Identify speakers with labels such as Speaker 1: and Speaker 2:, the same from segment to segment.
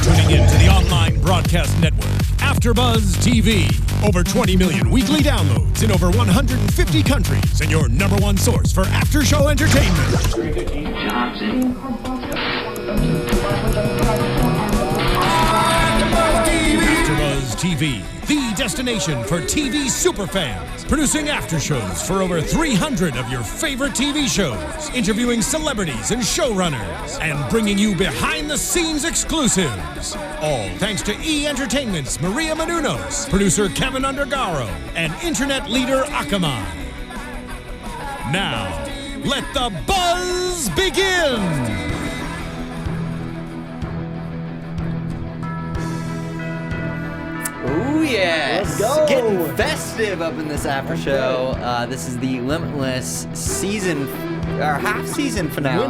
Speaker 1: tuning in to the online broadcast network, AFTERBUZZ TV. Over 20 million weekly downloads in over 150 countries, and your number one source for after-show entertainment. AFTERBUZZ TV, the destination for TV superfans. Producing aftershows for over 300 of your favorite TV shows. Interviewing celebrities and showrunners. And bringing you behind-the-scenes exclusives. All thanks to E! Entertainment's Maria Menounos, producer Kevin Undergaro, and internet leader Akamai. Now, let the buzz begin!
Speaker 2: Oh yes!
Speaker 3: Let's go!
Speaker 2: Getting festive up in this after show. This is the Limitless season, our half-season finale.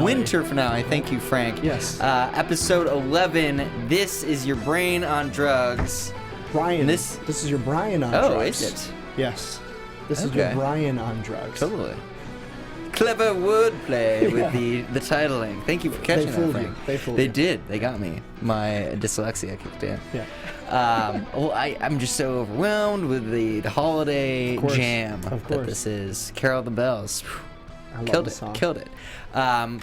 Speaker 2: Winter finale. Thank you, Frank.
Speaker 3: Yes.
Speaker 2: Episode 11. This is your brain on drugs.
Speaker 3: Brian. This is your Brian on drugs.
Speaker 2: Oh, is it?
Speaker 3: Yes. This is your Brian on drugs.
Speaker 2: Totally. Clever wordplay with the titling. Thank you for catching that, Frank. They did. They got me. My dyslexia kicked in.
Speaker 3: Yeah.
Speaker 2: Well, I'm just so overwhelmed with the holiday jam that this is. Carol the Bells. Killed it. Well,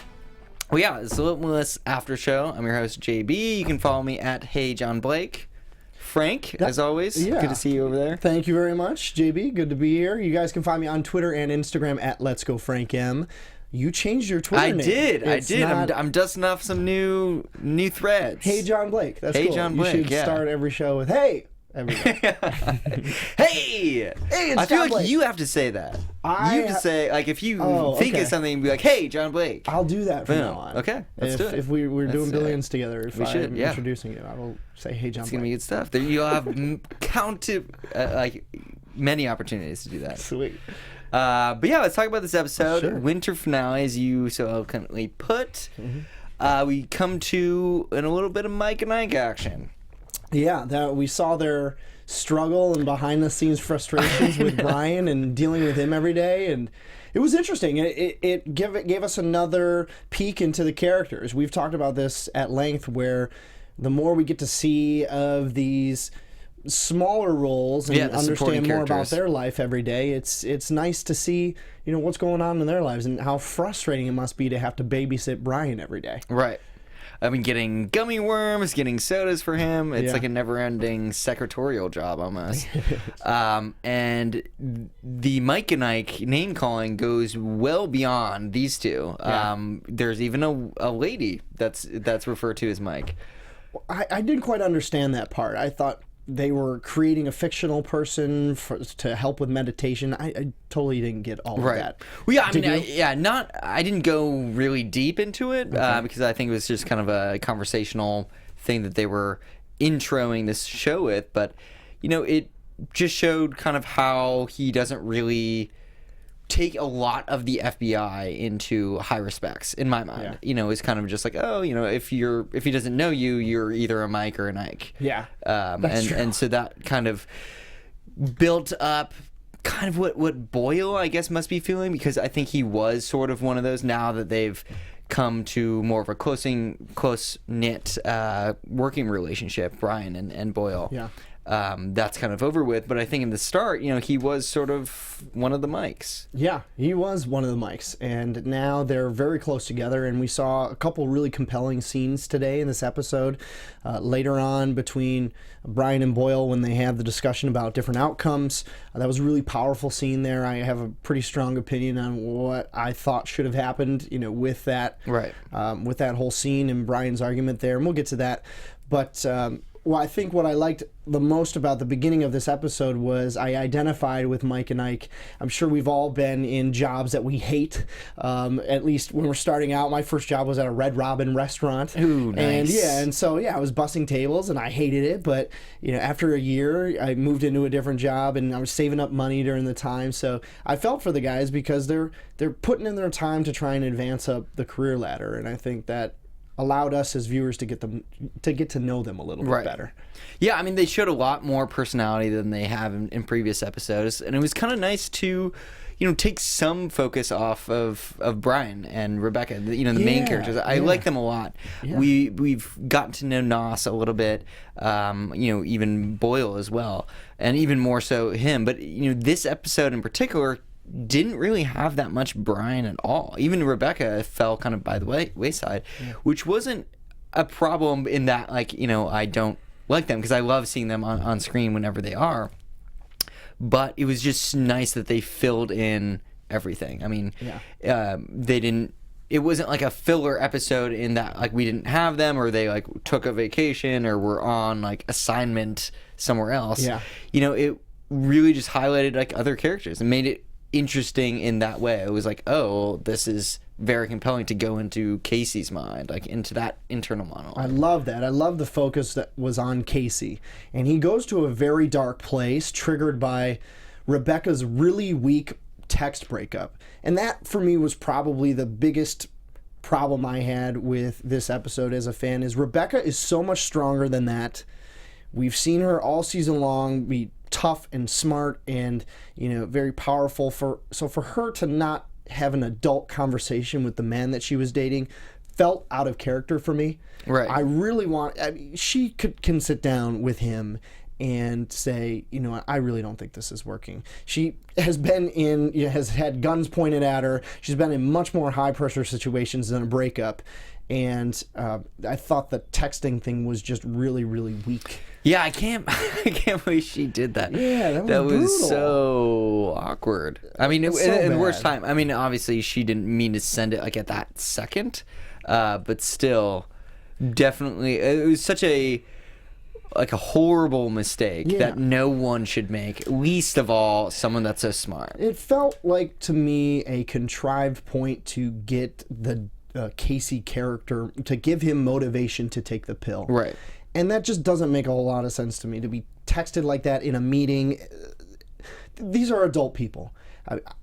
Speaker 2: yeah, it's the Limitless After Show. I'm your host, JB. You can follow me at Hey John Blake. Frank, as always, good to see you over there.
Speaker 3: Thank you very much, JB. Good to be here. You guys can find me on Twitter and Instagram at Let's Go Frank M. You changed your Twitter name.
Speaker 2: I did. I'm dusting off some new threads.
Speaker 3: Hey John Blake. That's
Speaker 2: Hey
Speaker 3: cool.
Speaker 2: John Blake.
Speaker 3: You should start every show with Hey.
Speaker 2: Hey,
Speaker 3: it's
Speaker 2: I feel
Speaker 3: John
Speaker 2: like
Speaker 3: Blake.
Speaker 2: you have to say that. You have to say, like, if you think of something, be like, "Hey, John Blake."
Speaker 3: I'll do that from now on.
Speaker 2: Okay, let's do it.
Speaker 3: If we're doing billions together, if I'm introducing you, I will say, "Hey, John."
Speaker 2: It's
Speaker 3: Blake.
Speaker 2: gonna be good stuff. You'll have many opportunities to do that.
Speaker 3: Sweet.
Speaker 2: But yeah, let's talk about this episode.
Speaker 3: Sure.
Speaker 2: Winter finale, as you so eloquently put. We come to in a little bit of Mike and Ike action.
Speaker 3: Yeah, that we saw their struggle and behind-the-scenes frustrations with Brian and dealing with him every day, and it was interesting. It gave us another peek into the characters. We've talked about this at length, where the more we get to see of these smaller roles and understand more about their life every day, it's nice to see what's going on in their lives and how frustrating it must be to have to babysit Brian every day.
Speaker 2: Right. I mean, getting gummy worms, getting sodas for him. It's like a never-ending secretarial job almost. And the Mike and Ike name-calling goes well beyond these two. There's even a lady that's referred to as Mike.
Speaker 3: I didn't quite understand that part. I thought they were creating a fictional person to help with meditation. I totally didn't get all of that.
Speaker 2: Well, yeah, I mean, I didn't go really deep into it because I think it was just kind of a conversational thing that they were introing this show with. But, it just showed kind of how he doesn't really take a lot of the FBI into high respects in my mind. It's kind of just like, if he doesn't know you, you're either a Mike or an Ike.
Speaker 3: Yeah.
Speaker 2: And so that kind of built up kind of what Boyle, I guess, must be feeling, because I think he was sort of one of those now that they've come to more of a close-knit working relationship, Brian and Boyle.
Speaker 3: Yeah.
Speaker 2: That's kind of over with, but I think in the start, he was sort of one of the Mikes.
Speaker 3: Yeah, he was one of the Mikes, and now they're very close together, and we saw a couple really compelling scenes today in this episode. Later on, between Brian and Boyle, when they had the discussion about different outcomes, that was a really powerful scene there. I have a pretty strong opinion on what I thought should have happened, with that, with that whole scene and Brian's argument there, and we'll get to that. But well, I think what I liked the most about the beginning of this episode was I identified with Mike and Ike. I'm sure we've all been in jobs that we hate, at least when we're starting out. My first job was at a Red Robin restaurant.
Speaker 2: Ooh, nice.
Speaker 3: And so I was bussing tables and I hated it, but after a year I moved into a different job and I was saving up money during the time. So I felt for the guys because they're putting in their time to try and advance up the career ladder, and I think that allowed us as viewers to get to know them a little bit better.
Speaker 2: Yeah, I mean, they showed a lot more personality than they have in previous episodes, and it was kind of nice to, take some focus off of Brian and Rebecca, the main characters. I like them a lot.
Speaker 3: Yeah.
Speaker 2: We've gotten to know Nos a little bit, even Boyle as well, and even more so him. But this episode in particular didn't really have that much Brian at all. Even Rebecca fell kind of by the wayside, which wasn't a problem in that, I don't like them because I love seeing them on screen whenever they are. But it was just nice that they filled in everything. I mean, they didn't. It wasn't like a filler episode in that we didn't have them, or they took a vacation, or were on assignment somewhere else.
Speaker 3: Yeah.
Speaker 2: It really just highlighted other characters and made it interesting in that way. It was oh, this is very compelling to go into Casey's mind, into that internal monologue.
Speaker 3: I love that. I love the focus that was on Casey. And he goes to a very dark place, triggered by Rebecca's really weak text breakup. And that, for me, was probably the biggest problem I had with this episode as a fan, is Rebecca is so much stronger than that. We've seen her all season long be tough and smart and, very powerful. So for her to not have an adult conversation with the man that she was dating felt out of character for me.
Speaker 2: Right.
Speaker 3: I really she can sit down with him and say, I really don't think this is working. She has been has had guns pointed at her. She's been in much more high pressure situations than a breakup. And I thought the texting thing was just really, really weak.
Speaker 2: Yeah, I can't believe she did that.
Speaker 3: Yeah, that
Speaker 2: was
Speaker 3: brutal.
Speaker 2: So awkward. I mean,
Speaker 3: So
Speaker 2: in the
Speaker 3: bad.
Speaker 2: worst time. I mean, obviously she didn't mean to send it at that second, but still, definitely, it was such a horrible mistake that no one should make. Least of all, someone that's so smart.
Speaker 3: It felt like, to me, a contrived point to get the Casey character, to give him motivation to take the pill.
Speaker 2: Right.
Speaker 3: And that just doesn't make a whole lot of sense to me, to be texted like that in a meeting. These are adult people.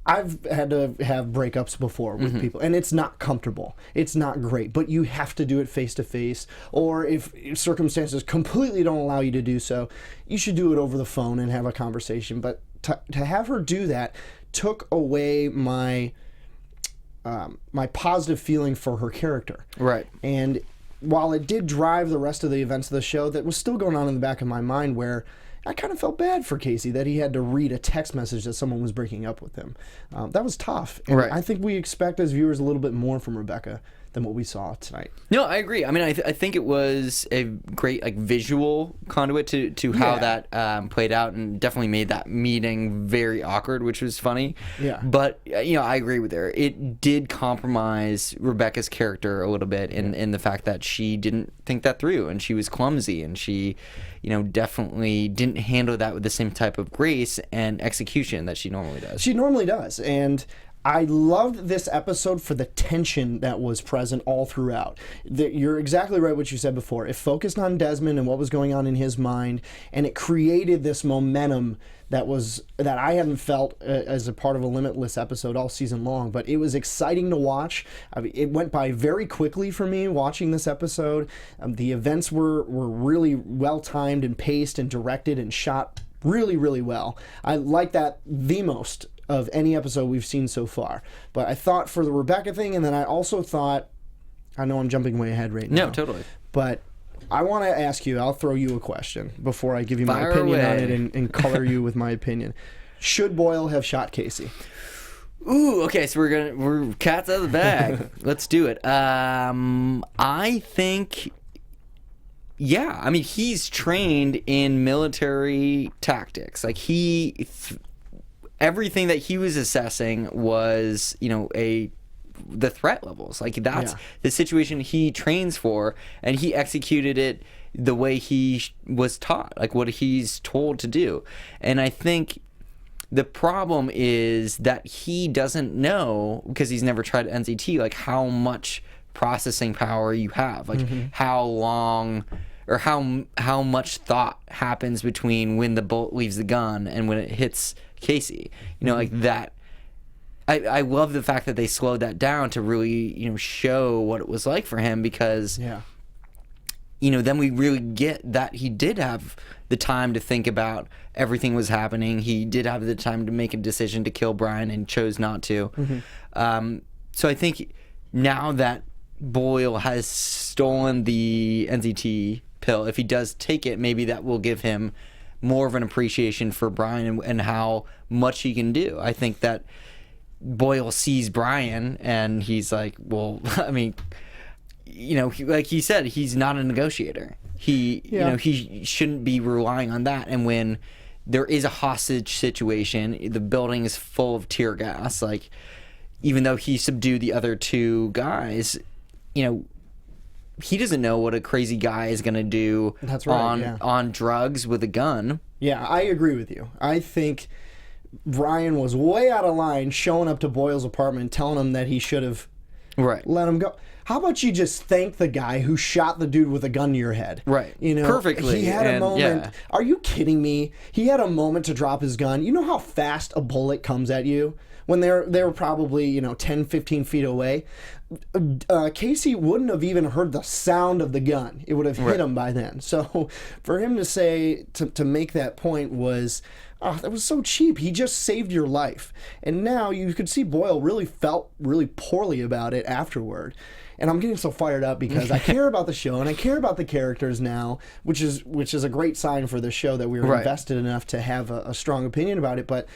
Speaker 3: I've had to have breakups before with people, and it's not comfortable. It's not great, but you have to do it face to face, or if circumstances completely don't allow you to do so, you should do it over the phone and have a conversation. But to have her do that took away my positive feeling for her character.
Speaker 2: Right.
Speaker 3: And while it did drive the rest of the events of the show, that was still going on in the back of my mind, where I kind of felt bad for Casey that he had to read a text message that someone was breaking up with him. That was tough. And
Speaker 2: right.
Speaker 3: I think we expect as viewers a little bit more from Rebecca than what we saw tonight.
Speaker 2: No, I agree. I mean, I think it was a great visual conduit to how that played out, and definitely made that meeting very awkward, which was funny.
Speaker 3: Yeah.
Speaker 2: But I agree with her. It did compromise Rebecca's character a little bit in the fact that she didn't think that through, and she was clumsy, and she definitely didn't handle that with the same type of grace and execution that she normally does.
Speaker 3: She normally does, and I loved this episode for the tension that was present all throughout. You're exactly right what you said before. It focused on Desmond and what was going on in his mind, and it created this momentum that I hadn't felt as a part of a Limitless episode all season long. But it was exciting to watch. I mean, it went by very quickly for me watching this episode. The events were really well timed and paced and directed and shot really, really well. I like that the most of any episode we've seen so far. But I thought for the Rebecca thing, and then I also thought, I know I'm jumping way ahead right now.
Speaker 2: No, totally.
Speaker 3: But I want to ask you, I'll throw you a question before I give you my
Speaker 2: Fire
Speaker 3: opinion
Speaker 2: away.
Speaker 3: on it and color you with my opinion. Should Boyle have shot Casey?
Speaker 2: Ooh, okay, so we're cats out of the bag. Let's do it. I think, yeah. I mean, he's trained in military tactics. Everything that he was assessing was, the threat levels. That's the situation he trains for, and he executed it the way he was taught, what he's told to do. And I think the problem is that he doesn't know, because he's never tried NZT, how much processing power you have, how long or how much thought happens between when the bullet leaves the gun and when it hits Casey. That. I love the fact that they slowed that down to really, show what it was like for him, because then we really get that he did have the time to think about everything was happening. He did have the time to make a decision to kill Brian and chose not to. So I think now that Boyle has stolen the NZT pill, if he does take it, maybe that will give him more of an appreciation for Brian and how much he can do. I think that Boyle sees Brian and he's like, well, I mean, like he said, he's not a negotiator. He shouldn't be relying on that. And when there is a hostage situation, the building is full of tear gas. Like, even though he subdued the other two guys, he doesn't know what a crazy guy is going to do on drugs with a gun.
Speaker 3: Yeah, I agree with you. I think Brian was way out of line showing up to Boyle's apartment telling him that he should have let him go. How about you just thank the guy who shot the dude with a gun to your head?
Speaker 2: Right. Perfectly.
Speaker 3: He had a moment. Yeah. Are you kidding me? He had a moment to drop his gun. You know how fast a bullet comes at you? When they were probably 10, 15 feet away, Casey wouldn't have even heard the sound of the gun. It would have hit him by then. So for him to say, to make that point was, that was so cheap. He just saved your life. And now you could see Boyle really felt really poorly about it afterward. And I'm getting so fired up because I care about the show and I care about the characters now, which is a great sign for the show that we were invested enough to have a strong opinion about it. But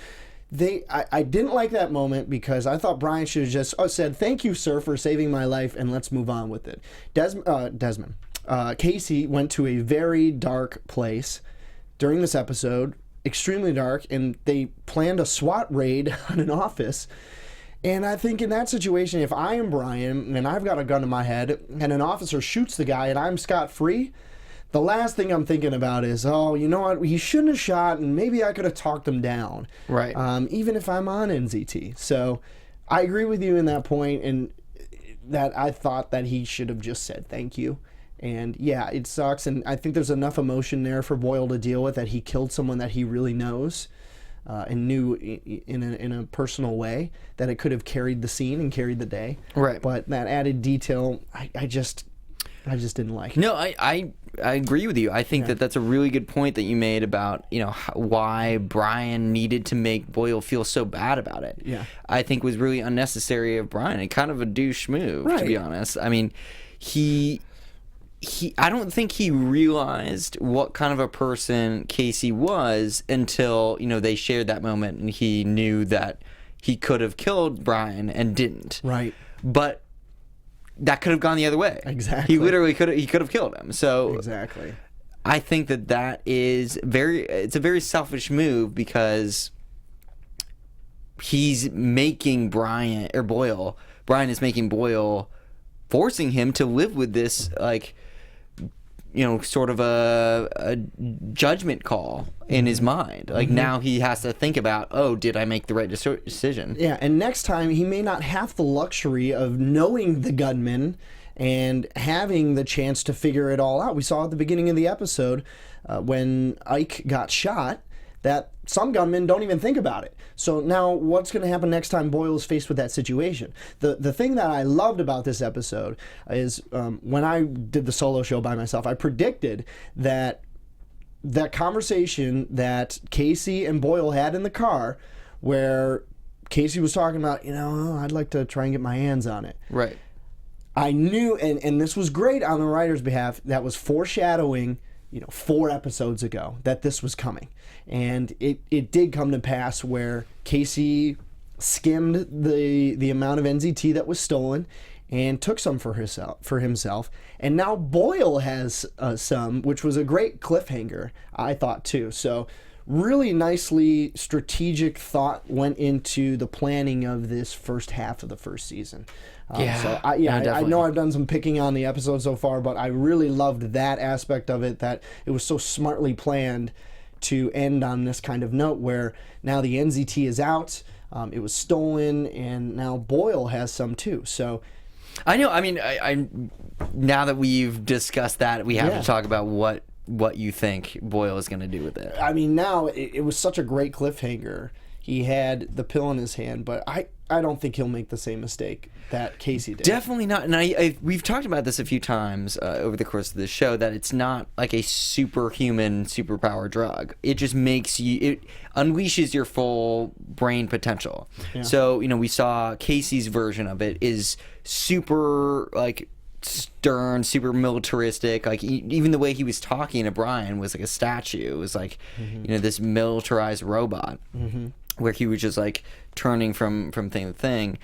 Speaker 3: I didn't like that moment because I thought Brian should have just said, "Thank you, sir, for saving my life, and let's move on with it." Casey went to a very dark place during this episode, extremely dark, and they planned a SWAT raid on an office. And I think in that situation, if I am Brian and I've got a gun to my head and an officer shoots the guy and I'm scot-free, the last thing I'm thinking about is, you know what, he shouldn't have shot and maybe I could have talked him down.
Speaker 2: Right.
Speaker 3: Even if I'm on NZT. So I agree with you in that point, and that I thought that he should have just said thank you. And yeah, it sucks, and I think there's enough emotion there for Boyle to deal with, that he killed someone that he really knows. And knew in a personal way, that it could have carried the scene and carried the day.
Speaker 2: Right.
Speaker 3: But that added detail, I just didn't like.
Speaker 2: No, I agree with you. I think that that's a really good point that you made about why Brian needed to make Boyle feel so bad about it.
Speaker 3: Yeah.
Speaker 2: I think was really unnecessary of Brian and kind of a douche move, to be honest. I mean, I don't think he realized what kind of a person Casey was until, they shared that moment and he knew that he could have killed Brian and didn't.
Speaker 3: Right.
Speaker 2: But that could have gone the other way.
Speaker 3: Exactly.
Speaker 2: He literally could have killed him. So
Speaker 3: exactly.
Speaker 2: I think that is it's a very selfish move because he's making Brian is making Boyle, forcing him to live with this, sort of a judgment call in his mind. Like, now he has to think about, did I make the right decision?
Speaker 3: Yeah, and next time he may not have the luxury of knowing the gunman and having the chance to figure it all out. We saw at the beginning of the episode when Ike got shot that some gunmen don't even think about it. So now what's going to happen next time Boyle is faced with that situation? The thing that I loved about this episode is when I did the solo show by myself, I predicted that conversation that Casey and Boyle had in the car, where Casey was talking about, I'd like to try and get my hands on it.
Speaker 2: Right.
Speaker 3: I knew, and this was great on the writer's behalf, that was foreshadowing 4 episodes ago that this was coming. And it did come to pass where Casey skimmed the amount of NZT that was stolen and took some for himself. And now Boyle has some, which was a great cliffhanger, I thought, too. So really nicely strategic thought went into the planning of this first half of the first season. I know I've done some picking on the episode so far, but I really loved that aspect of it, that it was so smartly planned to end on this kind of note where now the NZT is out, it was stolen, and now Boyle has some too. So
Speaker 2: I know. I mean, I now that we've discussed that, we have to talk about what you think Boyle is going to do with it.
Speaker 3: I mean, now it was such a great cliffhanger. He had the pill in his hand, but I don't think he'll make the same mistake that Casey did.
Speaker 2: Definitely not. And we've talked about this a few times over the course of the show, that it's not like a superhuman, superpower drug. It just makes you, it unleashes your full brain potential. Yeah. So, we saw Casey's version of it is super, like, stern, super militaristic. Like, even the way he was talking to Brian was like a statue. It was like, this militarized robot. Where he was just like turning from thing to thing.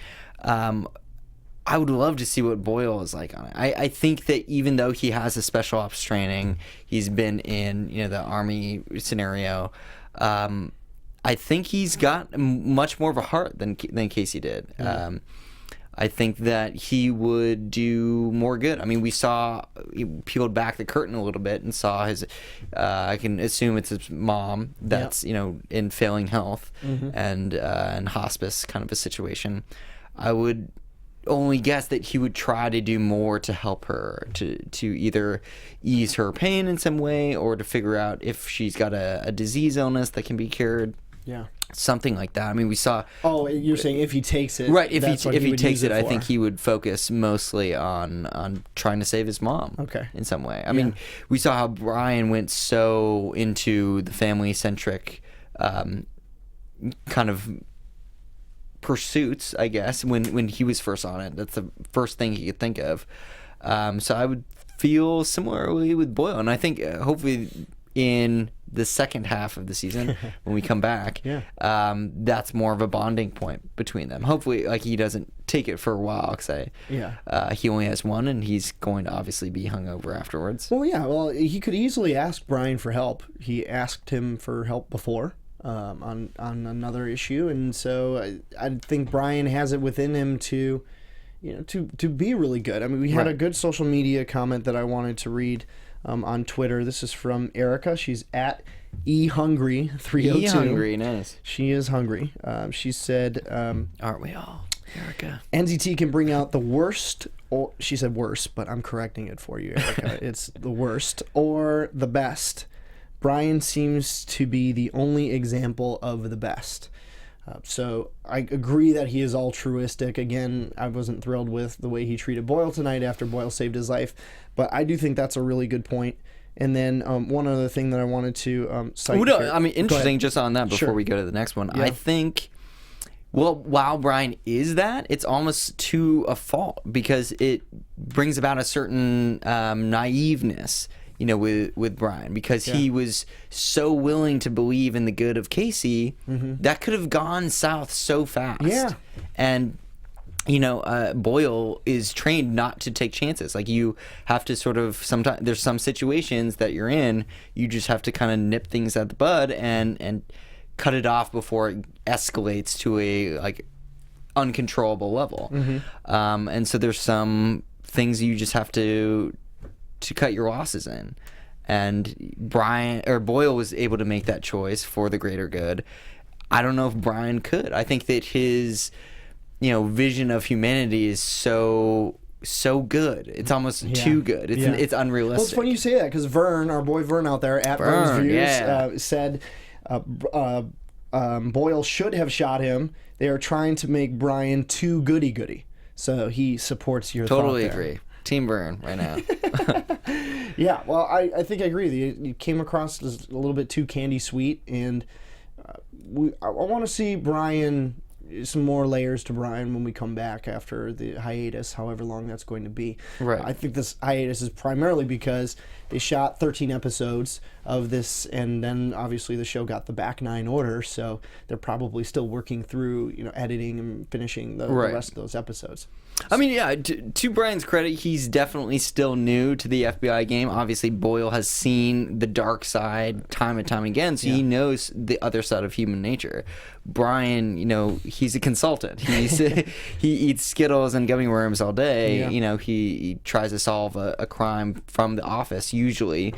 Speaker 2: I would love to see what Boyle is like on it. I think that even though he has a special ops training, he's been in the Army scenario. I think he's got much more of a heart than Casey did. I think that he would do more good. I mean, he peeled back the curtain a little bit and saw his, I can assume it's his mom that's, in failing health and in hospice kind of a situation. I would only guess that he would try to do more to help her, to either ease her pain in some way or to figure out if she's got a disease illness that can be cured. Yeah. Something like that. I mean, we saw... Oh,
Speaker 3: you're saying if he takes it...
Speaker 2: Right, if he takes it, I think he would focus mostly on trying to save his mom. Okay. In some way. I mean, we saw how Brian went so into the family-centric kind of pursuits, I guess, when he was first on it. That's the first thing he could think of. So I would feel similarly with Boyle. And I think hopefully in the second half of the season when we come back, that's more of a bonding point between them. Hopefully, like, he doesn't take it for a while because he only has one and he's going to obviously be hungover afterwards.
Speaker 3: Well, he could easily ask Brian for help. He asked him for help before on another issue, and so I think Brian has it within him to be really good. I mean, we had a good social media comment that I wanted to read on Twitter. This is from Erica. She's at ehungry302.
Speaker 2: Ehungry, nice.
Speaker 3: She is hungry. She said,
Speaker 2: aren't we all, Erica?
Speaker 3: NZT can bring out the worst, or she said worse, but I'm correcting it for you, Erica. It's the worst or the best. Brian seems to be the only example of the best. So I agree that he is altruistic. Again, I wasn't thrilled with the way he treated Boyle tonight after Boyle saved his life, but I do think that's a really good point. And then one other thing that I wanted to cite.
Speaker 2: I mean, interesting just on that before we go to the next one. Yeah. I think, while Brian is that, it's almost to a fault because it brings about a certain naiveness. With Brian, because he was so willing to believe in the good of Casey, that could have gone south so fast. Yeah. And, Boyle is trained not to take chances. Like, you have to sort of, sometimes there's some situations that you're in, you just have to kind of nip things at the bud and cut it off before it escalates to a, like, uncontrollable level. And so there's some things you just have to cut your losses in, and Boyle was able to make that choice for the greater good. I don't know if Brian could. I think that his vision of humanity is so good. It's almost too good. It's unrealistic.
Speaker 3: Well, it's funny you say that because Vern, our boy Vern out there at Vern's Views, said Boyle should have shot him. They are trying to make Brian too goody-goody. So he supports your
Speaker 2: totally
Speaker 3: thought there.
Speaker 2: Agree. Team Burn right now.
Speaker 3: Yeah, well, I think I agree. You came across as a little bit too candy sweet, and I want to see Brian, some more layers to Brian when we come back after the hiatus, however long that's going to be. Right. I think this hiatus is primarily because they shot 13 episodes of this, and then obviously the show got the back 9 order, so they're probably still working through, editing and finishing the rest of those episodes.
Speaker 2: I mean, yeah, to Brian's credit, he's definitely still new to the FBI game. Obviously, Boyle has seen the dark side time and time again, so he knows the other side of human nature. Brian, he's a consultant. He eats Skittles and gummy worms all day. Yeah. He tries to solve a crime from the office, usually.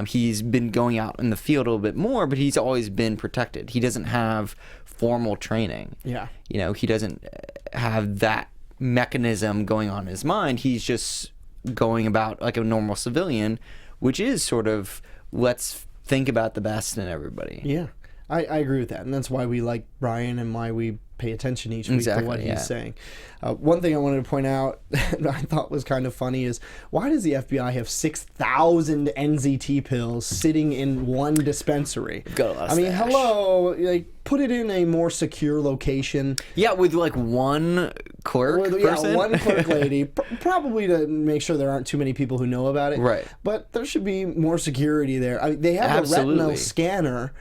Speaker 2: He's been going out in the field a little bit more, but he's always been protected. He doesn't have formal training. Yeah. He doesn't have that mechanism going on in his mind. He's just going about like a normal civilian, which is sort of, let's think about the best in everybody.
Speaker 3: Yeah, I agree with that, and that's why we like Brian and why we pay attention each week to what he's
Speaker 2: yeah.
Speaker 3: saying. One thing I wanted to point out that I thought was kind of funny is, why does the FBI have 6,000 NZT pills sitting in one dispensary?
Speaker 2: Got a lot of
Speaker 3: I mean,
Speaker 2: stash.
Speaker 3: hello, like, put it in a more secure location.
Speaker 2: Yeah, with like one clerk person.
Speaker 3: Yeah, one clerk lady, probably to make sure there aren't too many people who know about it.
Speaker 2: Right.
Speaker 3: But there should be more security there. I mean, they have
Speaker 2: Absolutely.
Speaker 3: a retinal scanner,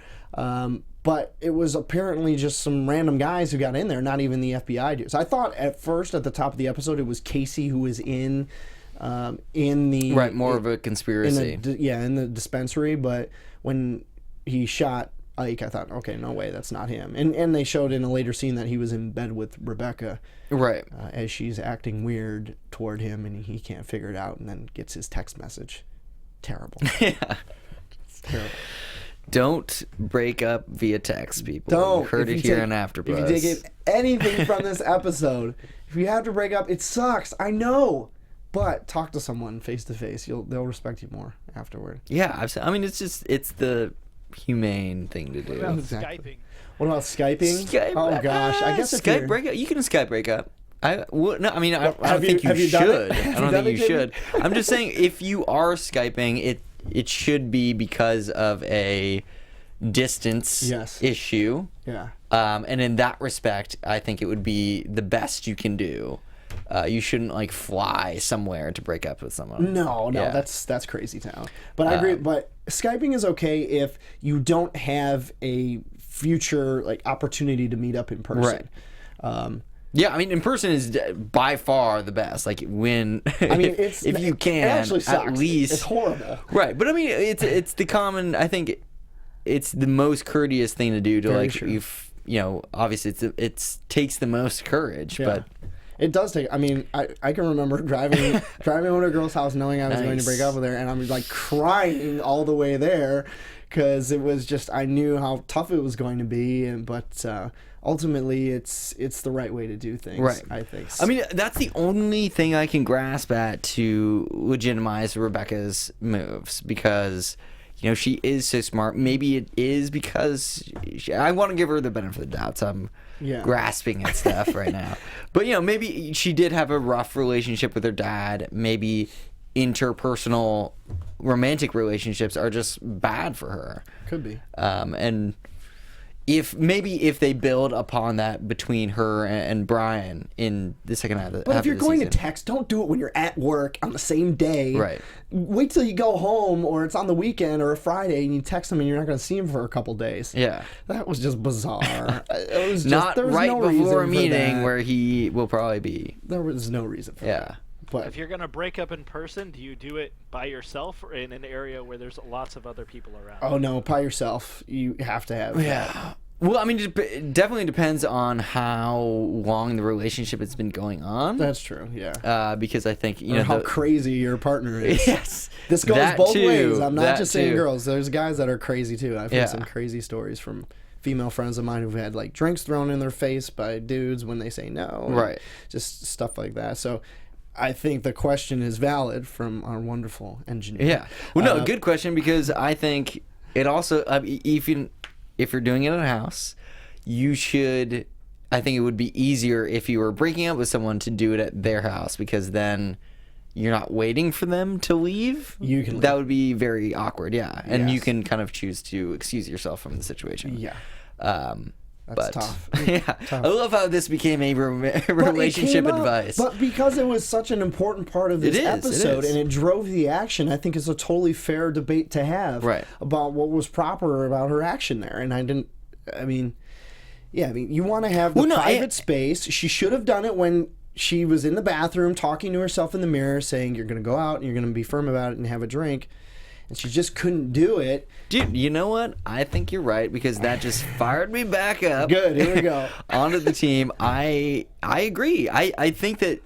Speaker 3: but it was apparently just some random guys who got in there, not even the FBI dudes. I thought at first, at the top of the episode, it was Casey who was in the...
Speaker 2: Right, more of a conspiracy.
Speaker 3: In the dispensary, but when he shot Ike, I thought, okay, no way, that's not him. And they showed in a later scene that he was in bed with Rebecca,
Speaker 2: right,
Speaker 3: as she's acting weird toward him, and he can't figure it out, and then gets his text message. Terrible.
Speaker 2: Yeah.
Speaker 3: It's terrible.
Speaker 2: Don't break up via text, people.
Speaker 3: Don't.
Speaker 2: You heard it here in AFTERBUZZ.
Speaker 3: If you take anything from this episode, if you have to break up, it sucks. I know. But talk to someone face to face. They'll respect you more afterward.
Speaker 2: Yeah, I mean, it's the humane thing to do.
Speaker 3: Exactly. What about Skyping?
Speaker 2: Skype,
Speaker 3: Oh gosh, I guess if
Speaker 2: Skype
Speaker 3: you're...
Speaker 2: breakup. You can Skype breakup. I don't
Speaker 3: Have
Speaker 2: think
Speaker 3: you
Speaker 2: you
Speaker 3: done
Speaker 2: should.
Speaker 3: it? Have
Speaker 2: I don't
Speaker 3: you done
Speaker 2: think
Speaker 3: it,
Speaker 2: you
Speaker 3: Jimmy?
Speaker 2: should. I'm just saying, if you are Skyping, it should be because of a distance issue.
Speaker 3: Yeah.
Speaker 2: And in that respect, I think it would be the best you can do. You shouldn't like fly somewhere to break up with someone.
Speaker 3: No,
Speaker 2: Yeah.
Speaker 3: that's crazy town. But I agree. But Skyping is okay if you don't have a future like opportunity to meet up in person.
Speaker 2: Right. Yeah, I mean, in person is by far the best. Like when,
Speaker 3: I mean,
Speaker 2: if you can,
Speaker 3: it actually sucks.
Speaker 2: at least
Speaker 3: It's horrible.
Speaker 2: Right, but I mean, it's the common. I think it's the most courteous thing to do to
Speaker 3: Very
Speaker 2: like
Speaker 3: true.
Speaker 2: obviously it takes the most courage,
Speaker 3: Yeah.
Speaker 2: but
Speaker 3: It does take. I mean, I can remember driving over to a girl's house, knowing I was going to break up with her, and I'm like crying all the way there, because it was just, I knew how tough it was going to be, but ultimately it's the right way to do things.
Speaker 2: Right.
Speaker 3: I think.
Speaker 2: I mean, that's the only thing I can grasp at to legitimize Rebecca's moves, because she is so smart. Maybe it is because I want to give her the benefit of the doubt. So I'm grasping at stuff right now. But maybe she did have a rough relationship with her dad. Maybe interpersonal romantic relationships are just bad for her.
Speaker 3: Could be.
Speaker 2: And if they build upon that between her and Brian in the second half of the
Speaker 3: But if you're going
Speaker 2: season.
Speaker 3: to text, don't do it when you're at work on the same day.
Speaker 2: Right.
Speaker 3: Wait till you go home, or it's on the weekend or a Friday, and you text them and you're not going to see them for a couple days.
Speaker 2: Yeah.
Speaker 3: That was just bizarre. It was just,
Speaker 2: Not
Speaker 3: there was
Speaker 2: right
Speaker 3: no
Speaker 2: before a
Speaker 3: reason for
Speaker 2: meeting
Speaker 3: that.
Speaker 2: where he will probably be.
Speaker 3: There was no reason for
Speaker 2: Yeah.
Speaker 3: that. But
Speaker 4: If you're going to break up in person, do you do it by yourself or in an area where there's lots of other people around?
Speaker 3: oh no, by yourself. You have to have.
Speaker 2: Yeah. Well, I mean, it definitely depends on how long the relationship has been going on.
Speaker 3: That's true. Yeah.
Speaker 2: Because I think
Speaker 3: Or how crazy your partner is.
Speaker 2: Yes.
Speaker 3: This goes
Speaker 2: That
Speaker 3: both
Speaker 2: too.
Speaker 3: ways. I'm not
Speaker 2: That
Speaker 3: just saying
Speaker 2: too.
Speaker 3: girls. There's guys that are crazy too. I've
Speaker 2: Yeah.
Speaker 3: heard some crazy stories from female friends of mine who've had like drinks thrown in their face by dudes when they say no. and
Speaker 2: Right.
Speaker 3: Just stuff like that. So I think the question is valid from our wonderful engineer.
Speaker 2: Yeah. Well, no, good question, because I think it also, if you're doing it at a house, you should, I think it would be easier if you were breaking up with someone to do it at their house, because then you're not waiting for them to leave.
Speaker 3: You can
Speaker 2: That
Speaker 3: leave.
Speaker 2: would be very awkward, yeah. And you
Speaker 3: Yes.
Speaker 2: can kind of choose to excuse yourself from the situation.
Speaker 3: Yeah.
Speaker 2: But,
Speaker 3: tough.
Speaker 2: Yeah.
Speaker 3: Tough.
Speaker 2: I love how this became a
Speaker 3: But it
Speaker 2: relationship
Speaker 3: came up,
Speaker 2: advice.
Speaker 3: But because it was such an important part of this
Speaker 2: It is, it
Speaker 3: episode
Speaker 2: is.
Speaker 3: and it drove the action, I think it's a totally fair debate to have
Speaker 2: Right.
Speaker 3: about what was proper about her action there. And you want to have the private space. She should have done it when she was in the bathroom talking to herself in the mirror, saying, you're going to go out and you're going to be firm about it and have a drink. And she just couldn't do it.
Speaker 2: Dude, you know what? I think you're right, because that just fired me back up.
Speaker 3: Good, here we go.
Speaker 2: Onto the team. I agree. I think that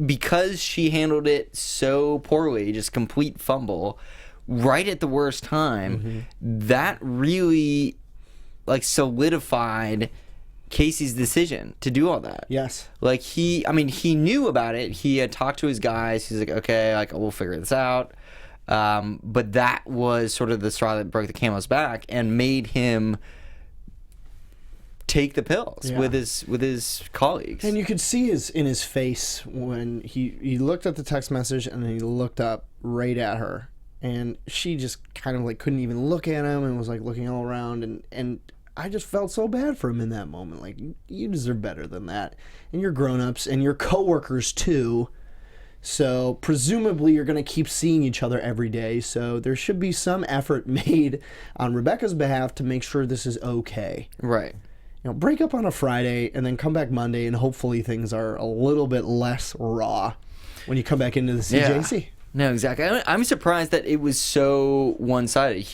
Speaker 2: because she handled it so poorly, just complete fumble, right at the worst time, that really solidified Casey's decision to do all that.
Speaker 3: Yes.
Speaker 2: Like he knew about it. He had talked to his guys. He's like, okay, we'll figure this out. But that was sort of the straw that broke the camel's back and made him take the pills with his colleagues.
Speaker 3: And you could see in his face when he looked at the text message and then he looked up right at her, and she just kind of like couldn't even look at him and was like looking all around, and I just felt so bad for him in that moment. Like, you deserve better than that, and you're grown-ups and you're coworkers too. So presumably you're going to keep seeing each other every day. So there should be some effort made on Rebecca's behalf to make sure this is okay.
Speaker 2: Right.
Speaker 3: Break up on a Friday and then come back Monday, and hopefully things are a little bit less raw when you come back into the CJC.
Speaker 2: Yeah. No, exactly. I'm surprised that it was so one-sided.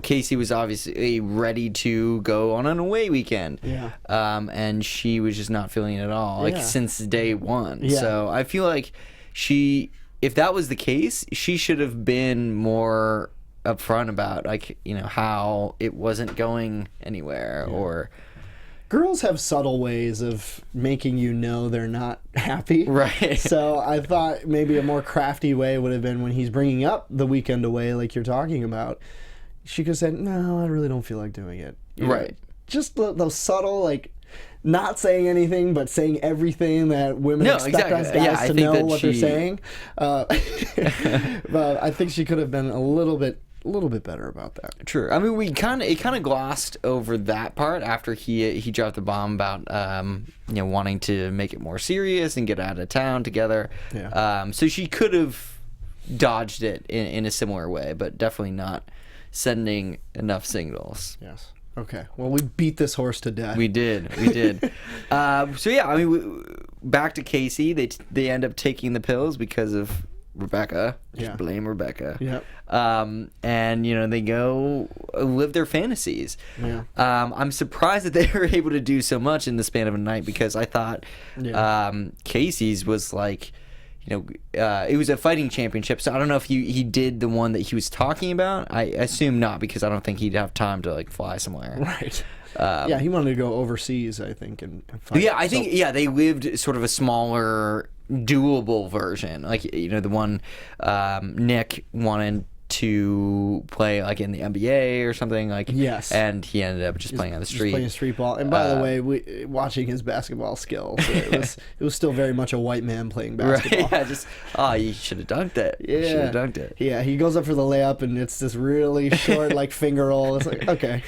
Speaker 2: Casey was obviously ready to go on an away weekend.
Speaker 3: Yeah.
Speaker 2: And she was just not feeling it at all, like since day one.
Speaker 3: Yeah.
Speaker 2: So I feel like if that was the case, she should have been more upfront about how it wasn't going anywhere or.
Speaker 3: Girls have subtle ways of making you know they're not happy.
Speaker 2: Right.
Speaker 3: So I thought maybe a more crafty way would have been when he's bringing up the weekend away like you're talking about. She could have said, no, I really don't feel like doing it.
Speaker 2: Right.
Speaker 3: Just those subtle, like, not saying anything but saying everything that women expect us guys to know what they're saying. But I think she could have been a little bit better about that.
Speaker 2: True. I mean, it kind of glossed over that part after he dropped the bomb about wanting to make it more serious and get out of town together.
Speaker 3: Yeah.
Speaker 2: So she could have dodged it in a similar way, but definitely not sending enough signals.
Speaker 3: Yes. Okay. Well, we beat this horse to death.
Speaker 2: We did. So yeah, I mean, back to Casey. They end up taking the pills because of Rebecca. Just blame Rebecca.
Speaker 3: Yep.
Speaker 2: And they go live their fantasies.
Speaker 3: Yeah.
Speaker 2: I'm surprised that they were able to do so much in the span of a night, because I thought Casey's was like, it was a fighting championship. So I don't know if he did the one that he was talking about. I assume not, because I don't think he'd have time to fly somewhere.
Speaker 3: Right. He wanted to go overseas, I think, and fight.
Speaker 2: Yeah, I think they lived sort of a smaller, doable version. The one Nick wanted to play in the NBA or something
Speaker 3: yes,
Speaker 2: and he ended up just playing on the street.
Speaker 3: Just playing street ball. And by the way, watching his basketball skills, it was still very much a white man playing basketball.
Speaker 2: Right, you should have dunked it.
Speaker 3: Yeah,
Speaker 2: should have dunked it.
Speaker 3: Yeah, he goes up for the layup and it's this really short finger roll. It's like, okay,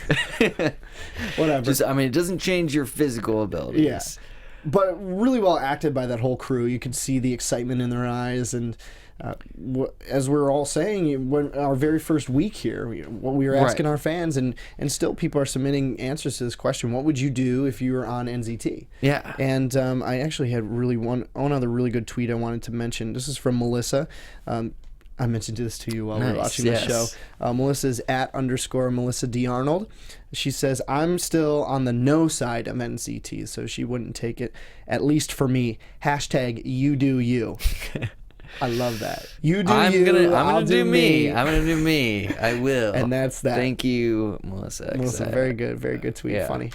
Speaker 3: whatever.
Speaker 2: It doesn't change your physical abilities.
Speaker 3: Yes. But really well acted by that whole crew. You could see the excitement in their eyes, and as we're all saying, when our very first week here, what we were asking our fans, and still people are submitting answers to this question: what would you do if you were on NZT?
Speaker 2: Yeah.
Speaker 3: And I actually had one other really good tweet I wanted to mention. This is from Melissa. I mentioned this to you while we were watching the show. Melissa's @Melissa D. Arnold. She says, I'm still on the no side of NCT, so she wouldn't take it, at least for me. # you do you. I love that. You do
Speaker 2: I'm
Speaker 3: you.
Speaker 2: gonna do me. I'm gonna do me. I will.
Speaker 3: And that's that.
Speaker 2: Thank you, Melissa.
Speaker 3: Melissa, very good tweet.
Speaker 2: Yeah.
Speaker 3: Funny.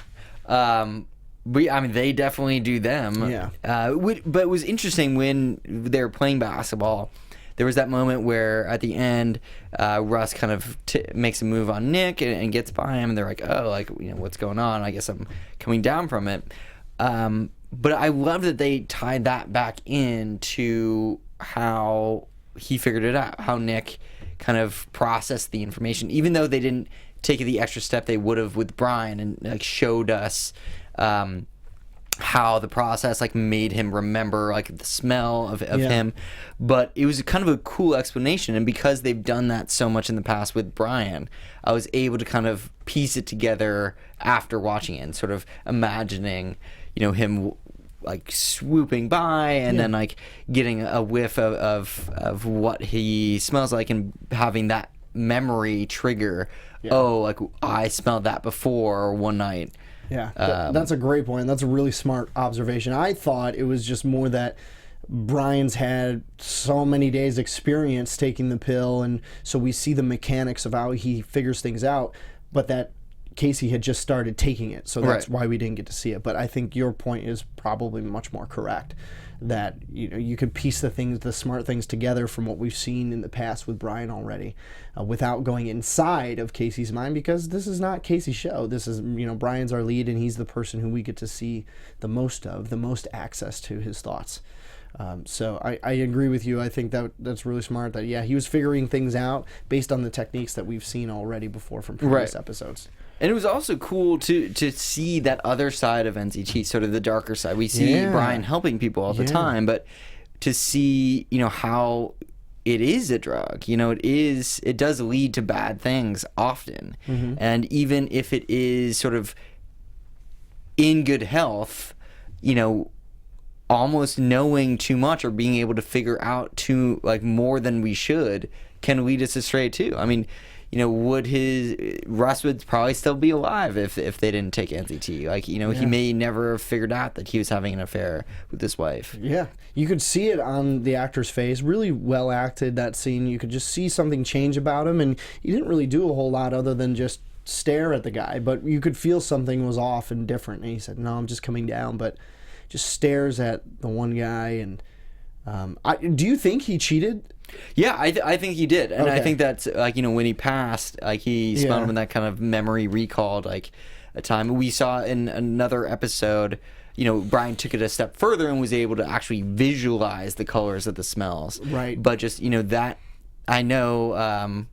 Speaker 2: They definitely do them.
Speaker 3: Yeah.
Speaker 2: But it was interesting when they were playing basketball. There was that moment where at the end, Russ kind of makes a move on Nick and gets by him, and they're like, "Oh, what's going on? I guess I'm coming down from it." But I love that they tied that back into how he figured it out, how Nick kind of processed the information, even though they didn't take the extra step they would have with Brian and showed us how the process made him remember the smell of him. But it was kind of a cool explanation, and because they've done that so much in the past with Brian, I was able to kind of piece it together after watching it and sort of imagining him swooping by and then getting a whiff of what he smells like and having that memory trigger. I smelled that before one night.
Speaker 3: Yeah, that's a great point. That's a really smart observation. I thought it was just more that Brian's had so many days experience taking the pill, and so we see the mechanics of how he figures things out, but that Casey had just started taking it, so that's why we didn't get to see it. But I think your point is probably much more correct, that you can piece the smart things together from what we've seen in the past with Brian already, without going inside of Casey's mind, because this is not Casey's show. This is, Brian's our lead, and he's the person who we get to see the most access to his thoughts. So I agree with you. I think that's really smart. That he was figuring things out based on the techniques that we've seen already before from previous episodes.
Speaker 2: And it was also cool to see that other side of NZT, sort of the darker side. We see Brian helping people all the time, but to see how it is a drug. It does lead to bad things often, and even if it is sort of in good health, almost knowing too much or being able to figure out more than we should can lead us astray too. I mean, Russ would probably still be alive if they didn't take NZT. He may never have figured out that he was having an affair with his wife.
Speaker 3: Yeah, you could see it on the actor's face. Really well acted, that scene. You could just see something change about him, and he didn't really do a whole lot other than just stare at the guy, but you could feel something was off and different, and he said, "No, I'm just coming down," but just stares at the one guy. And do you think he cheated?
Speaker 2: Yeah, I think he did, and I think that's when he passed, he spun him in that kind of memory recalled a time. We saw in another episode, Brian took it a step further and was able to actually visualize the colors of the smells.
Speaker 3: Right.
Speaker 2: But just that I know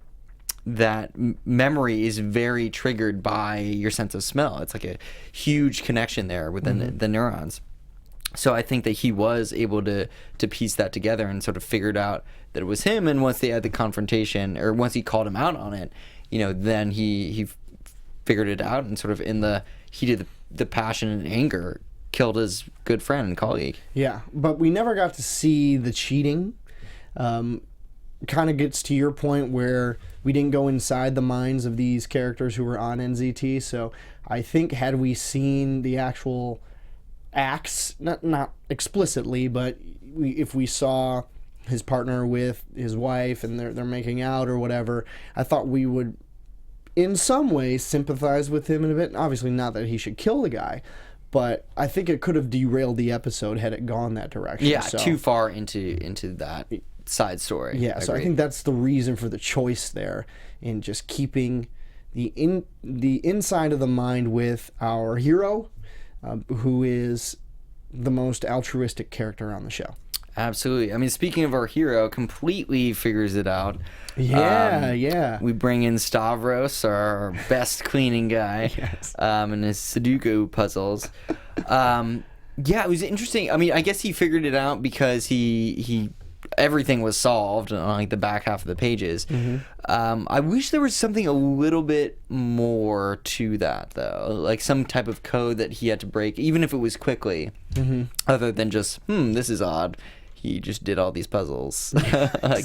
Speaker 2: that memory is very triggered by your sense of smell. It's like a huge connection there within the neurons. So I think that he was able to piece that together and sort of figured out that it was him. And once they had the confrontation, or once he called him out on it, then he figured it out and sort of in the heat of the passion and anger killed his good friend and colleague.
Speaker 3: Yeah, but we never got to see the cheating. Kind of gets to your point where we didn't go inside the minds of these characters who were on NZT. So I think had we seen the actual acts, not explicitly, but if we saw his partner with his wife and they're making out or whatever, I thought we would in some way sympathize with him in a bit. Obviously not that he should kill the guy, but I think it could have derailed the episode had it gone that direction.
Speaker 2: Yeah, too far into that side story.
Speaker 3: Yeah, so I think that's the reason for the choice there, in just keeping the inside of the mind with our hero, who is the most altruistic character on the show.
Speaker 2: Absolutely. I mean, speaking of our hero, completely figures it out.
Speaker 3: Yeah.
Speaker 2: We bring in Stavros, our best cleaning guy, and his Sudoku puzzles. It was interesting. I mean, I guess he figured it out because he everything was solved on the back half of the pages. I wish there was something a little bit more to that, though, like some type of code that he had to break, even if it was quickly, other than just this is odd. He just did all these puzzles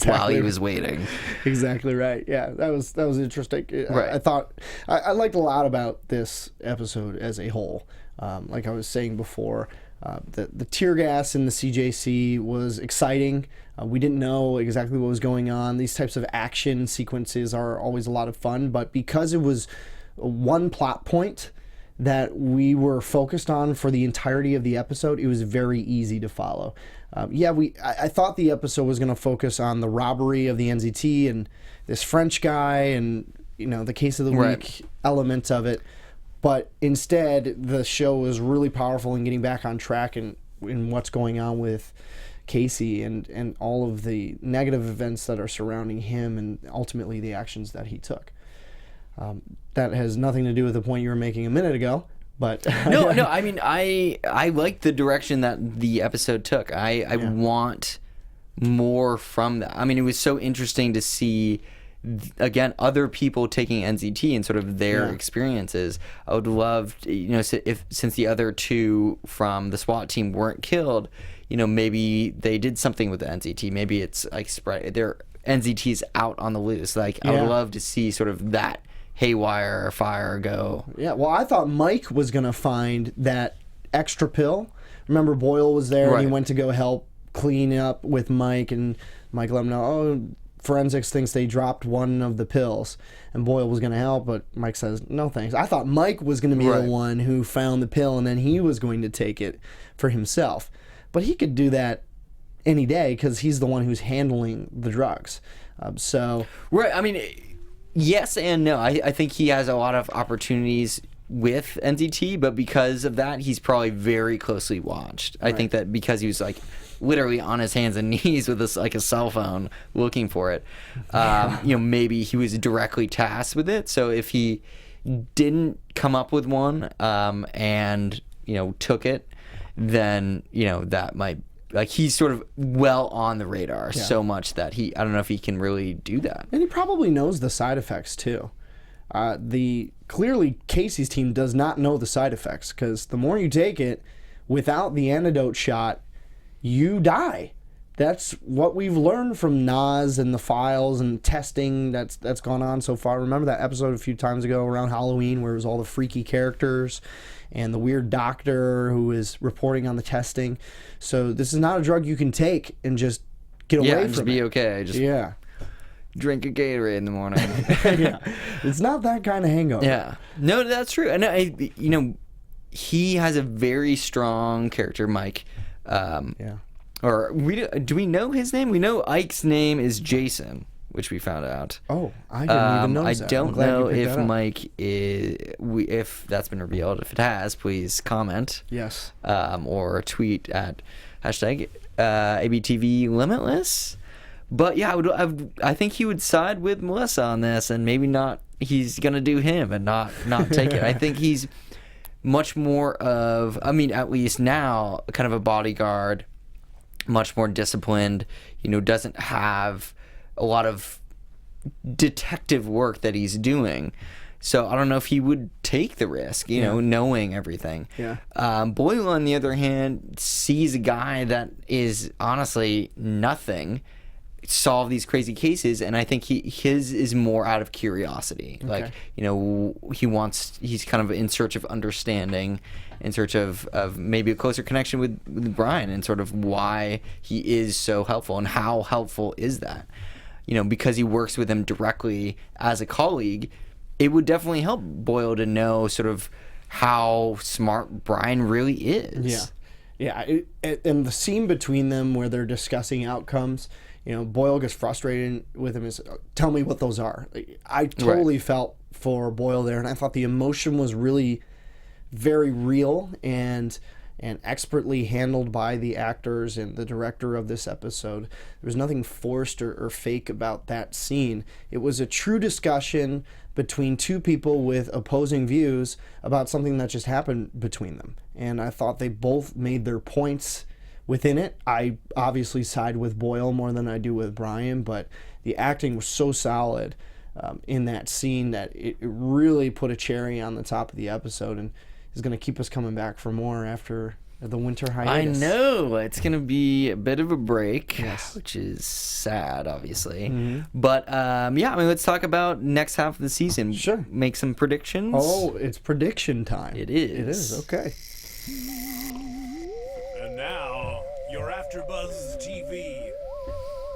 Speaker 2: while he was waiting. Exactly
Speaker 3: right. Yeah, that was interesting. Right. I thought I liked a lot about this episode as a whole. Like I was saying before, the tear gas in the CJC was exciting. We didn't know exactly what was going on. These types of action sequences are always a lot of fun, but because it was one plot point that we were focused on for the entirety of the episode, it was very easy to follow. I thought the episode was going to focus on the robbery of the NZT and this French guy and the case of the week element of it. But instead, the show was really powerful in getting back on track in what's going on with Casey and all of the negative events that are surrounding him and ultimately the actions that he took. That has nothing to do with the point you were making a minute ago. But
Speaker 2: no. I mean, I like the direction that the episode took. I want more from that. I mean, it was so interesting to see, again, other people taking NZT and sort of their experiences. I would love to, since the other two from the SWAT team weren't killed, maybe they did something with the NZT. Maybe it's like their NZT's out on the loose. I would love to see sort of that haywire fire go. Yeah,
Speaker 3: well, I thought Mike was going to find that extra pill. Remember, Boyle was there and he went to go help clean up with Mike, and Mike let him know, forensics thinks they dropped one of the pills, and Boyle was going to help, but Mike says, no thanks. I thought Mike was going to be the one who found the pill, and then he was going to take it for himself. But he could do that any day because he's the one who's handling the drugs.
Speaker 2: Right, I mean, yes and no. I think he has a lot of opportunities with NZT, but because of that, he's probably very closely watched. I think that because he was like literally on his hands and knees with this, like a cell phone looking for it, maybe he was directly tasked with it. So if he didn't come up with one and took it, then that might, like, he's sort of well on the radar so much that I don't know if he can really do that.
Speaker 3: And he probably knows the side effects too. Clearly Casey's team does not know the side effects, because the more you take it without the antidote shot, you die. That's what we've learned from Nas and the files and testing that's gone on so far. Remember that episode a few times ago around Halloween where it was all the freaky characters and the weird doctor who is reporting on the testing? So this is not a drug you can take and just get away from
Speaker 2: just be okay. Just drink a Gatorade in the morning.
Speaker 3: It's not that kind of hangover.
Speaker 2: Yeah. No, that's true. And he has a very strong character, Mike. Or do we know his name? We know Ike's name is Jason, which we found out.
Speaker 3: Oh, I didn't even know that.
Speaker 2: I don't know if Mike if that's been revealed. If it has, please comment.
Speaker 3: Yes.
Speaker 2: Or tweet at hashtag ABTV Limitless. But yeah, I think he would side with Melissa on this, and maybe not. He's gonna do him and not take it. I think he's much more of, at least now, kind of a bodyguard, much more disciplined. Doesn't have a lot of detective work that he's doing. So I don't know if he would take the risk, knowing everything.
Speaker 3: Yeah.
Speaker 2: Boyle, on the other hand, sees a guy that is honestly nothing solve these crazy cases, and I think his is more out of curiosity.
Speaker 3: Okay.
Speaker 2: Like, he's kind of in search of understanding, in search of maybe a closer connection with Brian, and sort of why he is so helpful and how helpful is that. Because he works with him directly as a colleague, it would definitely help Boyle to know sort of how smart Brian really is.
Speaker 3: Yeah. And the scene between them where they're discussing outcomes, Boyle gets frustrated with him. Is tell me what those are. I totally felt for Boyle there, and I thought the emotion was really very real and expertly handled by the actors and the director of this episode. There was nothing forced or fake about that scene. It was a true discussion between two people with opposing views about something that just happened between them. And I thought they both made their points within it. I obviously side with Boyle more than I do with Brian, but the acting was so solid in that scene that it really put a cherry on the top of the episode, and is going to keep us coming back for more after the winter hiatus.
Speaker 2: I know. It's going to be a bit of a break, which is sad, obviously. Mm-hmm. But, let's talk about next half of the season.
Speaker 3: Sure.
Speaker 2: Make some predictions.
Speaker 3: Oh, it's prediction time.
Speaker 2: It is.
Speaker 3: It is, okay.
Speaker 1: And now, your AFTERBUZZ TV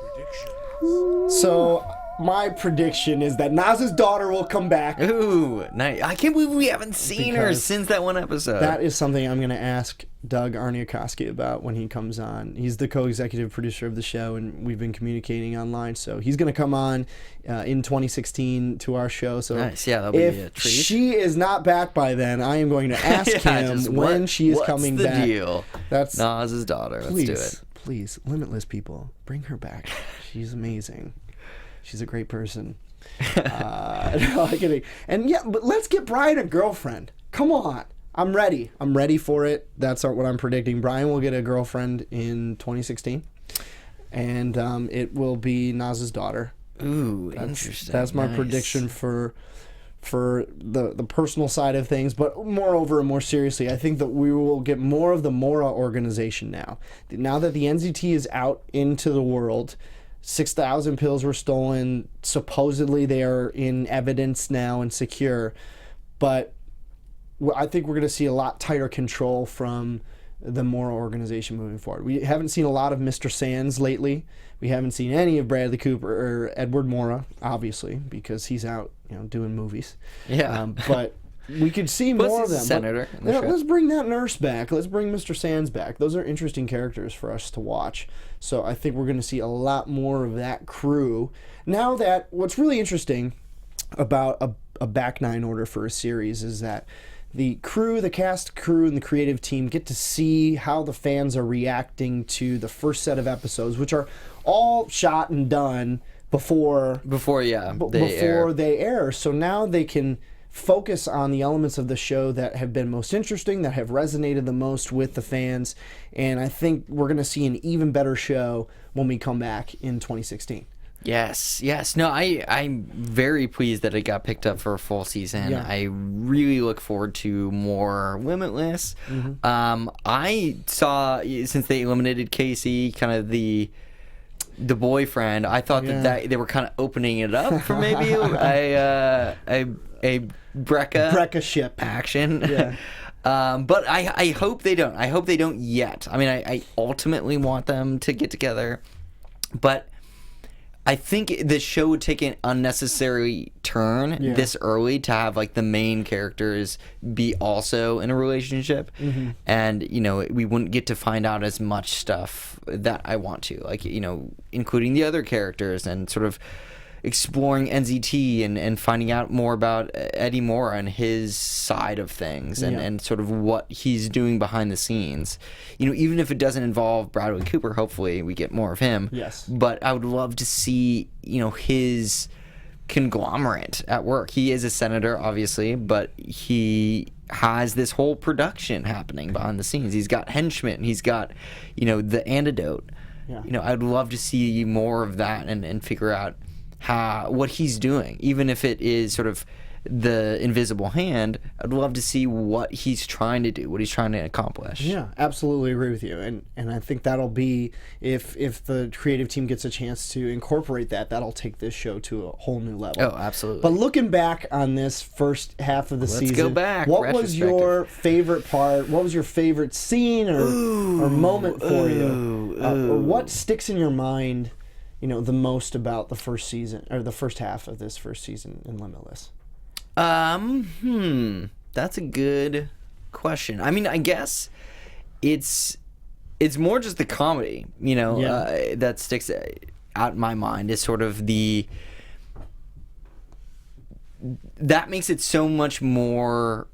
Speaker 1: predictions.
Speaker 3: So, my prediction is that Nas's daughter will come back.
Speaker 2: Ooh, nice. I can't believe we haven't seen her since that one episode.
Speaker 3: That is something I'm going to ask Doug Arniakowski about when he comes on. He's the co-executive producer of the show, and we've been communicating online. So he's going to come on in 2016 to our show. So
Speaker 2: nice. Yeah, that'll be a treat.
Speaker 3: If she is not back by then, I am going to ask him when she is coming back.
Speaker 2: What's the deal?
Speaker 3: That's
Speaker 2: Nas's daughter. Let's do it.
Speaker 3: Please, Limitless people, bring her back. She's amazing. She's a great person. No, I'm kidding. And yeah, but let's get Brian a girlfriend. Come on. I'm ready. I'm ready for it. That's what I'm predicting. Brian will get a girlfriend in 2016. And it will be Nas's daughter.
Speaker 2: Ooh, interesting.
Speaker 3: That's my prediction for the personal side of things. But moreover and more seriously, I think that we will get more of the Mora organization now. Now that the NZT is out into the world, 6,000 pills were stolen. Supposedly they are in evidence now and secure. But I think we're going to see a lot tighter control from the Mora organization moving forward. We haven't seen a lot of Mr. Sands lately. We haven't seen any of Bradley Cooper or Edward Mora, obviously, because he's out, doing movies.
Speaker 2: Yeah.
Speaker 3: But we could see more of them.
Speaker 2: Senator in the show.
Speaker 3: Let's bring that nurse back. Let's bring Mr. Sands back. Those are interesting characters for us to watch. So I think we're going to see a lot more of that crew. Now that what's really interesting about a back nine order for a series is that the crew, the cast crew, and the creative team get to see how the fans are reacting to the first set of episodes, which are all shot and done before they air. So now they can focus on the elements of the show that have been most interesting, that have resonated the most with the fans, and I think we're going to see an even better show when we come back in 2016.
Speaker 2: Yes. No, I'm very pleased that it got picked up for a full season.
Speaker 3: Yeah.
Speaker 2: I really look forward to more Limitless.
Speaker 3: Mm-hmm.
Speaker 2: I saw, since they eliminated Casey, kind of the boyfriend, I thought that they were kind of opening it up for maybe a Brecca
Speaker 3: ship
Speaker 2: action.
Speaker 3: Yeah.
Speaker 2: But I hope they don't. I hope they don't yet. I mean, I ultimately want them to get together, but I think the show would take an unnecessary turn this early to have like the main characters be also in a relationship, and we wouldn't get to find out as much stuff that I want to, like including the other characters and sort of exploring NZT and finding out more about Eddie Mora and his side of things and sort of what he's doing behind the scenes. Even if it doesn't involve Bradley Cooper, hopefully we get more of him.
Speaker 3: Yes.
Speaker 2: But I would love to see, his conglomerate at work. He is a senator, obviously, but he has this whole production happening behind the scenes. He's got henchmen. He's got, the antidote.
Speaker 3: Yeah.
Speaker 2: I'd love to see more of that and figure out what he's doing, even if it is sort of the invisible hand. I'd love to see what he's trying to do, what he's trying to accomplish.
Speaker 3: Yeah, absolutely agree with you, and I think that'll be, if the creative team gets a chance to incorporate that'll take this show to a whole new level.
Speaker 2: Oh, absolutely.
Speaker 3: But looking back on this first half of the season,
Speaker 2: go back.
Speaker 3: What was your favorite part? What was your favorite scene or moment for you? Or what sticks in your mind, the most about the first season or the first half of this first season in Limitless?
Speaker 2: That's a good question. I mean, I guess it's more just the comedy, that sticks out in my mind. Is sort of that makes it so much more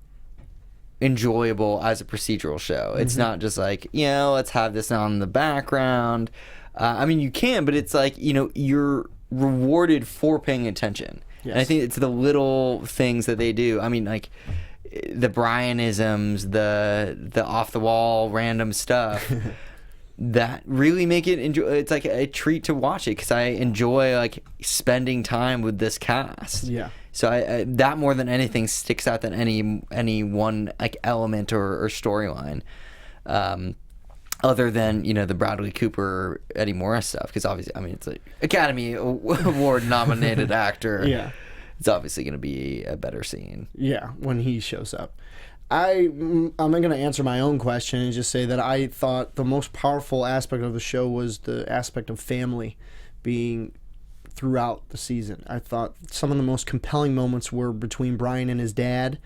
Speaker 2: enjoyable as a procedural show. It's not just like, let's have this on in the background. I mean, you can, but it's like, you're rewarded for paying attention. Yes. And I think it's the little things that they do. I mean, like the Brianisms, the off the wall random stuff that really make it it's like a treat to watch it, because I enjoy like spending time with this cast. Yeah. So I that more than anything sticks out than any one like element or storyline. Other than, the Bradley Cooper, Eddie Mora stuff, because obviously, I mean, it's an Academy Award nominated actor. Yeah. It's obviously going to be a better scene.
Speaker 3: Yeah, when he shows up. I'm going to answer my own question and just say that I thought the most powerful aspect of the show was the aspect of family being throughout the season. I thought some of the most compelling moments were between Brian and his dad,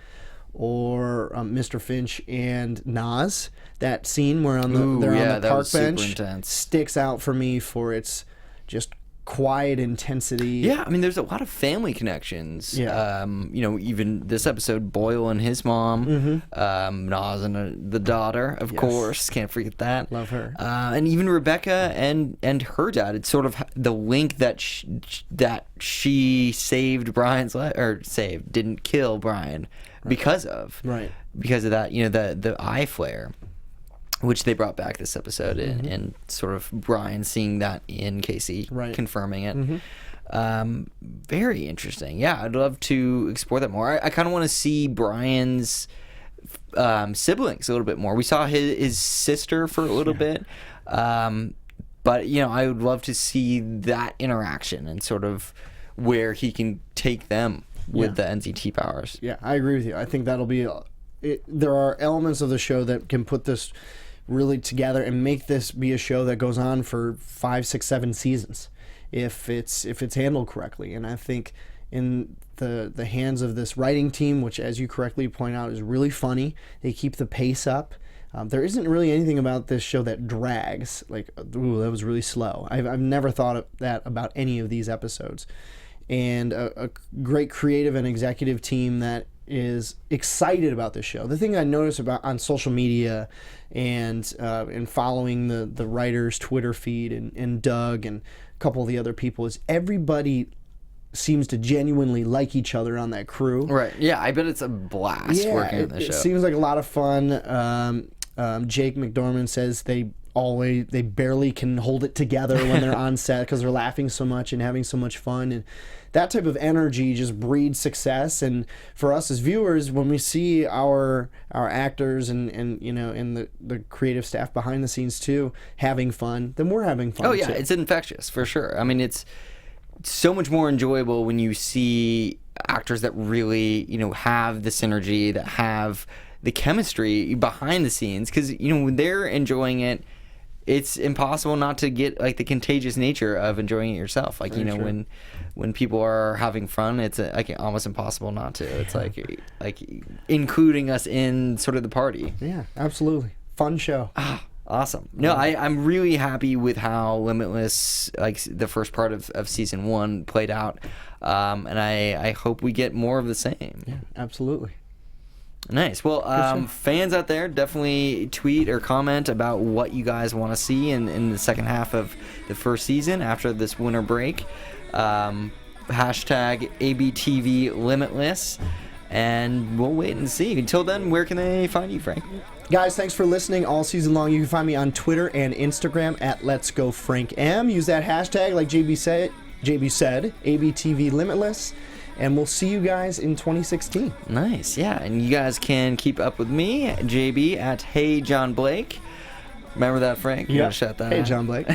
Speaker 3: or Mr. Finch and Nas. That scene where they're on the park bench sticks out for me for its just quiet intensity.
Speaker 2: Yeah, I mean, there's a lot of family connections. Yeah. Even this episode, Boyle and his mom, Nas and the daughter, of course, can't forget that.
Speaker 3: Love her.
Speaker 2: And even Rebecca and her dad. It's sort of the link that she saved Brian's life, or didn't kill Brian. Because of that, the eye flare, which they brought back this episode, and sort of Brian seeing that in Casey, confirming it. Very interesting. Yeah, I'd love to explore that more. I kind of want to see Brian's siblings a little bit more. We saw his sister for a little bit, but I would love to see that interaction and sort of where he can take them with the NZT powers.
Speaker 3: Yeah, I agree with you. I think that'll be there are elements of the show that can put this really together and make this be a show that goes on for 5, 6, 7 seasons if it's handled correctly. And I think in the hands of this writing team, which, as you correctly point out, is really funny, they keep the pace up. There isn't really anything about this show that drags. Like, ooh, that was really slow. I've never thought of that about any of these episodes. And a great creative and executive team that is excited about this show. The thing I notice about on social media and following the writers' Twitter feed and Doug and a couple of the other people is everybody seems to genuinely like each other on that crew.
Speaker 2: Right. Yeah, I bet it's a blast working on the show.
Speaker 3: It seems like a lot of fun. Jake McDorman says they barely can hold it together when they're on set because they're laughing so much and having so much fun, and that type of energy just breeds success. And for us as viewers, when we see our actors and you know, and the creative staff behind the scenes too having fun, then we're having fun.
Speaker 2: Oh yeah,
Speaker 3: too.
Speaker 2: it's infectious for sure. I mean, it's so much more enjoyable when you see actors that really, you know, have the synergy, that have the chemistry behind the scenes, because, you know, when they're enjoying it, it's impossible not to get like the contagious nature of enjoying it yourself. Like, you know, when people are having fun, it's like almost impossible not to. It's like including us in sort of the party.
Speaker 3: Yeah, absolutely. Fun show.
Speaker 2: Awesome. No, I'm really happy with how Limitless, like the first part of season 1, played out, and I hope we get more of the same.
Speaker 3: Yeah, absolutely.
Speaker 2: Nice. Well, fans out there, definitely tweet or comment about what you guys want to see in the second half of the first season after this winter break. Hashtag ABTV Limitless, and we'll wait and see. Until then, where can they find you, Frank?
Speaker 3: Guys, thanks for listening all season long. You can find me on Twitter and Instagram at Let's Go Frank M. Use that hashtag like JB said, ABTV Limitless. And we'll see you guys in 2016.
Speaker 2: Nice, yeah. And you guys can keep up with me, JB, at Hey John Blake. Remember that, Frank?
Speaker 3: Yeah.
Speaker 2: Shout that
Speaker 3: Hey
Speaker 2: out.
Speaker 3: John Blake.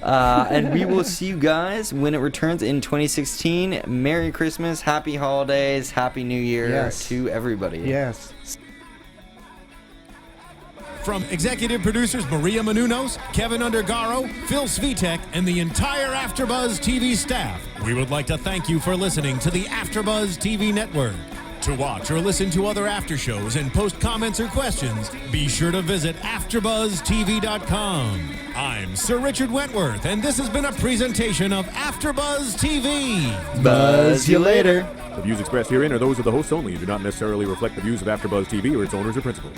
Speaker 2: And we will see you guys when it returns in 2016. Merry Christmas, Happy Holidays, Happy New Year to everybody.
Speaker 3: Yes.
Speaker 1: From executive producers Maria Menounos, Kevin Undergaro, Phil Svitek, and the entire AfterBuzz TV staff, we would like to thank you for listening to the AfterBuzz TV network. To watch or listen to other after shows and post comments or questions, be sure to visit AfterBuzzTV.com. I'm Sir Richard Wentworth, and this has been a presentation of AfterBuzz TV.
Speaker 3: Buzz you later.
Speaker 5: The views expressed herein are those of the hosts only and do not necessarily reflect the views of AfterBuzz TV or its owners or principals.